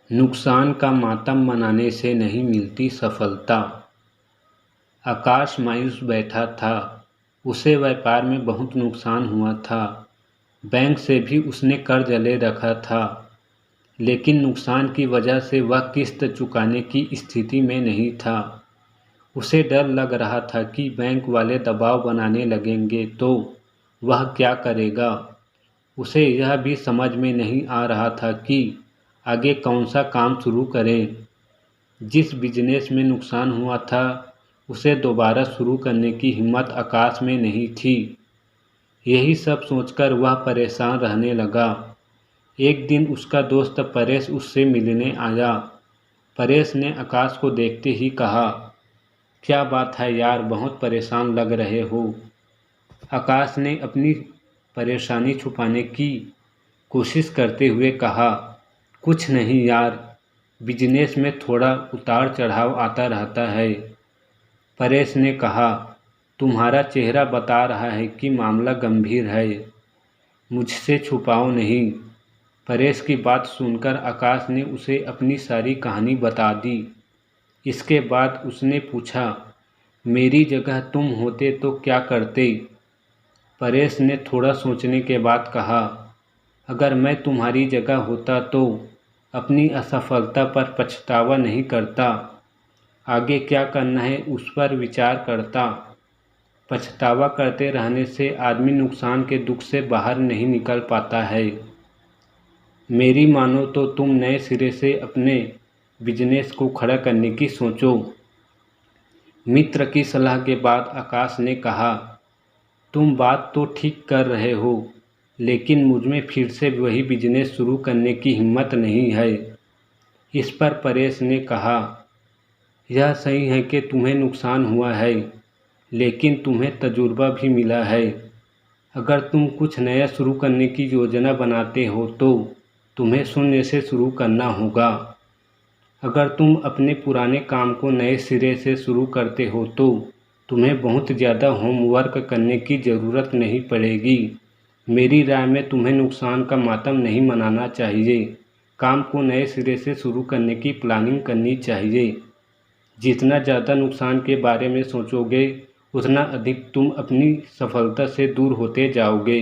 नुकसान का मातम मनाने से नहीं मिलती सफलता। आकाश मायूस बैठा था। उसे व्यापार में बहुत नुकसान हुआ था। बैंक से भी उसने कर्ज ले रखा था, लेकिन नुकसान की वजह से वह किस्त चुकाने की स्थिति में नहीं था। उसे डर लग रहा था कि बैंक वाले दबाव बनाने लगेंगे तो वह क्या करेगा। उसे यह भी समझ में नहीं आ रहा था कि आगे कौन सा काम शुरू करें। जिस बिजनेस में नुकसान हुआ था उसे दोबारा शुरू करने की हिम्मत आकाश में नहीं थी। यही सब सोचकर वह परेशान रहने लगा। एक दिन उसका दोस्त परेश उससे मिलने आया। परेश ने आकाश को देखते ही कहा, क्या बात है यार, बहुत परेशान लग रहे हो। आकाश ने अपनी परेशानी छुपाने की कोशिश करते हुए कहा, कुछ नहीं यार, बिजनेस में थोड़ा उतार चढ़ाव आता रहता है। परेश ने कहा, तुम्हारा चेहरा बता रहा है कि मामला गंभीर है, मुझसे छुपाओ नहीं। परेश की बात सुनकर आकाश ने उसे अपनी सारी कहानी बता दी। इसके बाद उसने पूछा, मेरी जगह तुम होते तो क्या करते। परेश ने थोड़ा सोचने के बाद कहा, अगर मैं तुम्हारी जगह होता तो अपनी असफलता पर पछतावा नहीं करता। आगे क्या करना है उस पर विचार करता। पछतावा करते रहने से आदमी नुकसान के दुख से बाहर नहीं निकल पाता है। मेरी मानो तो तुम नए सिरे से अपने बिजनेस को खड़ा करने की सोचो। मित्र की सलाह के बाद आकाश ने कहा, तुम बात तो ठीक कर रहे हो, लेकिन मुझमें फिर से वही बिजनेस शुरू करने की हिम्मत नहीं है। इस पर परेश ने कहा, यह सही है कि तुम्हें नुकसान हुआ है, लेकिन तुम्हें तजुर्बा भी मिला है। अगर तुम कुछ नया शुरू करने की योजना बनाते हो तो तुम्हें शून्य से शुरू करना होगा। अगर तुम अपने पुराने काम को नए सिरे से शुरू करते हो तो तुम्हें बहुत ज़्यादा होमवर्क करने की ज़रूरत नहीं पड़ेगी। मेरी राय में तुम्हें नुकसान का मातम नहीं मनाना चाहिए। काम को नए सिरे से शुरू करने की प्लानिंग करनी चाहिए। जितना ज़्यादा नुकसान के बारे में सोचोगे, उतना अधिक तुम अपनी सफलता से दूर होते जाओगे।